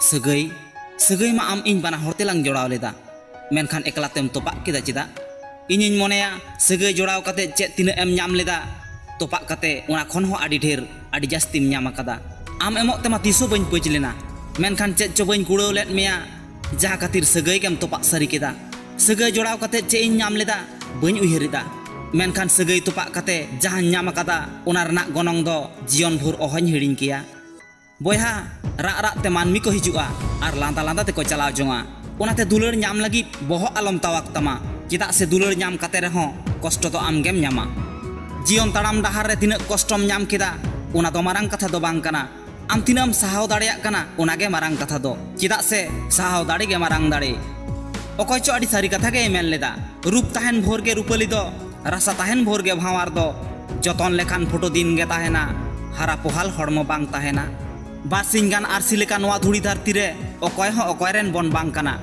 सगै सगै मा आम इन बाना हरते lang जोड़ाव लेदा मेनखान एकला तेम तोपा केदा चेदा इनिन मोनेया सगै जोड़ाव कते चेत तिना एम ᱧᱟᱢ लेदा तोपा कते उना खन हो आडी ढेर आडी जास्तिम ᱧᱟᱢ आकादा आम एमोक तेमा तिसो बइन पच लेना मेनखान चेत चो बइन कुड़ाव लेत मेया जहा खातिर सगै केम तोपा सरी केदा सगै जोड़ाव कते चे इन ᱧाम लेदा बइन उयहरिदा मेनखान सगै तोपा कते जहा ᱧाम आकादा उना रना गनंग दो जीवन भर ओहन हिड़िन किया बोयहा राग राग ते मानमी को हिजुआ और लांदा लांदा ते को चलाव जोंगा उनाते दुलर ᱧाम लगी बहो आलम तावाक तमा चेदा से दुलर ᱧाम कते रहो कष्ट तो आमगेम ᱧामा जीवन ताड़ाम डाहार रे तिना कष्टम ᱧाम केदा उना दो मारांग कथा दो बांग कना आम तिनाम साहाव दाड़ेयाक कना उनागे मारांग कथा दो चेदा से साहाव दाड़े गे मारांग दाड़े अकय चो आडी सारी कथा गे मेन लेदा रूप ताहेन भोर गे रूपली दो रासा ताहेन भोर गे भावार दो जतन लेखान फोटो दिन गे ताहेना हारा पोहाल हड़मो बांग ताहेना बासिंगान आरसी लेका नोआ धुड़ी धरती रे अकय हो अकयरेन बन बांग कना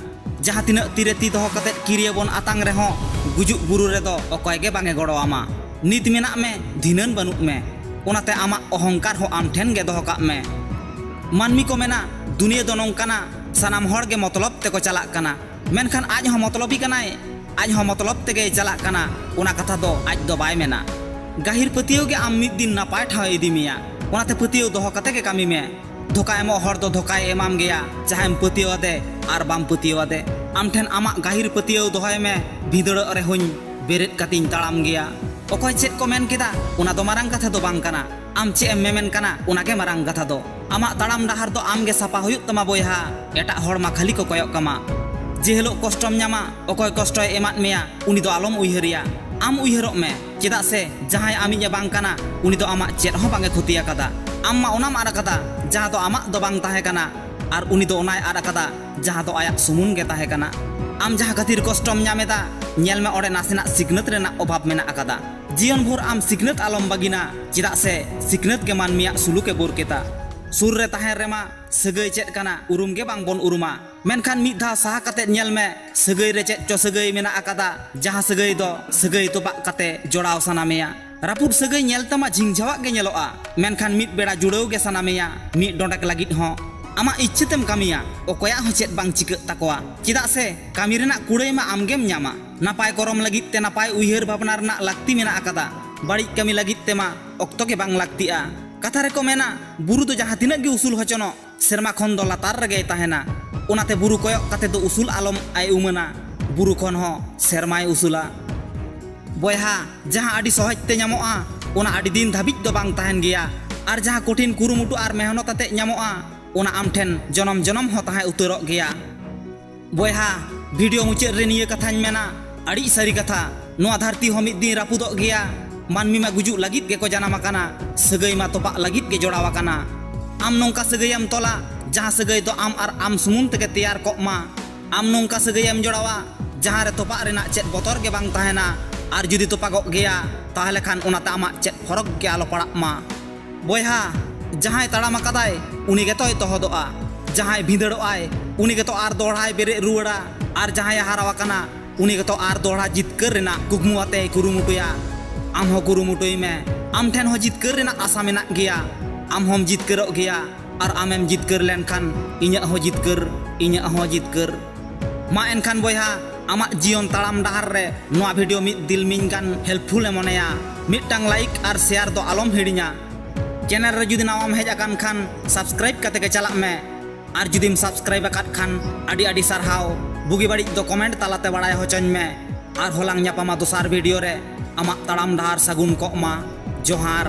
जहां तिना तीरे ती दो कते किरिया बन आतांग रे हो गुजुक बुरु रे दो अकय गे बांगे गड़ो आमा नित मेना में धिनन बनुक में ओनाते आमा अहंकार हो आम ठेन गे दोह काग में मानमी को मेना दुनिया दो नोंकाना सनाम हर गे मतलब ते को चलाक कना मेनखान आज हो मतलबी कनाय आज हो मतलब तेगे चलाक कना ओना कथा दो आज दो बाय मेना गाहिर पतियो गे आम मिद दिन नापाय ठाव इदी मिया ओनाते पतियो दोह कते गे कामी में धोका एमो हर दो धोकाय एमाम गया चाहे पतियो आदे आर बाम पतियो आदे आम ठेन आमा गाहिर पतियो दोहय में भिदड़ रे हुñ बेरेद कतिन ताड़ाम गया अकय चेत को मेन केदा ओना दो मारांग कथा दो बांग कना आम चे एम मेमेन कना ओनागे मारांग कथा दो आमा ताड़ाम डाहार दो आम गे सापा हुयुक तमा बोयहा एटा हर मा खाली को कयक कमा जे हेलो कष्टम ᱧामा अकय कष्टय एमात मेया उनी दो आलम उयहरिया आम उयहरक में चेदा से जहाय आमिया बांग कना उनी दो आमा चेत हो बांगे खुतिया कदा आम मा ओनाम आड़ कदा जहां दो आमा दो बांग ताहे कना आर उनी दो ओनाय आड़ कदा जहां दो आया सुमुन गे ताहे कना आम जहां खातिर कष्टम ᱧामेदा नेल में ओडे नासेना सिकनत रेना अभाव मेना आकादा जीवन भर आम सिकनत आलम बागिना चेदा से सिकनत गे मानमिया सुलुके बोर केता सुर रे ताहे रेमा सगै चेत कना उरुम गे बांग बन उरुमा मेनखान मिद धा साहा कते नेल में सगै रे चेत चो सगै मेना आकादा जहां सगै दो सगै तोपा कते जोड़ाव सनामेया रापुद सगै नेल तमा झिंझावाक गे नेलोआ मेनखान मिद बेड़ा जुड़ाव गे सनामेया मिद डोंडक लागिद हो आमा इच्छातेम कामिया अकया हो चेत बांग चिक ताकोआ चेदा से कामी रेना कुड़ाई मा आमगेम ᱧामा नापाय करम लागिद ते नापाय उयहर भावना रेना लाक्ति मेना आकादा बाड़ी कामी लागिद तेमा अक्तो गे बांग लाक्तिआ कथा रे को मेना बुरु दो जहां तिना गे उसूल हचनो सेरमा खन दो लातार रगे ताहेना ओनाते बुरु कोयक कते दो उसूल आलम आय उमना बुरु खन हो सेरमाय उसूला बोयहा जहां आडी सहज ते ᱧामोआ ओना आडी दिन धाबिज दो बांग ताहेन गया आर जहां कठिन कुरुमुटु आर मेहनत आते ᱧामोआ ओना आम ठेन जनम जनम हो ताहे उतरक गया बोयहा वीडियो मुचाद रे निया कथाñ मेना आडी सारी कथा नोआ धरती हो मिद दिन रापुदक गया मानमी मा गुजुक लागिद गे को जानाम आकाना सगै मा तोपा लागिद गे जोड़ाव आकाना आम नोंका सगैयम तोला जहां सगै दो आम आर आम सुमुन तेगे तैयार कक मा आम नोंका सगैयम जोड़ावा जहां रे तोपा रेना चेत बतर गे बांग ताहेना आर जुदी तोपा गक गया ताहले खान ओनाते आमा चेत फरक गे आलो पड़ाक मा बोयहा जहां ताड़ाम आकादाय उनी गे तोय तोहदोआ जहां भिंदड़ोआय उनी गे तो आर दोड़ाय बेरे रुवाड़ा आर जहां हाराव आकाना उनी गे तो आर दोड़ा जितकर रेना कुकमु आते कुरुमुटुया आम हो कुरुमुटुई में आम ठेन हो जितकर रेना आशा मेना गया आम होम जितकरक गया और आमेम जितकर लेनखान इña हो जितकर मा एनखान बोयहा आमा जीवन ताड़ाम डाहार रे नोआ वीडियो मिद दिल मिन गान हेल्पफुल ए मोनेया मिदटांग लाइक और शेयर दो आलम हिड़िña चैनल रे जुदी नावाम हेज आकान खान सब्सक्राइब कते के चलाक में और जुदीम सब्सक्राइब आकाद खान आडी आडी सारहाव बुगी बाड़ी दो कमेंट तालाते बाड़ाय होचन में और होलांग ᱧᱟᱯᱟᱢᱟ दोसार वीडियो रे आमा ताड़ाम डाहार सागुन कक मा जोहार।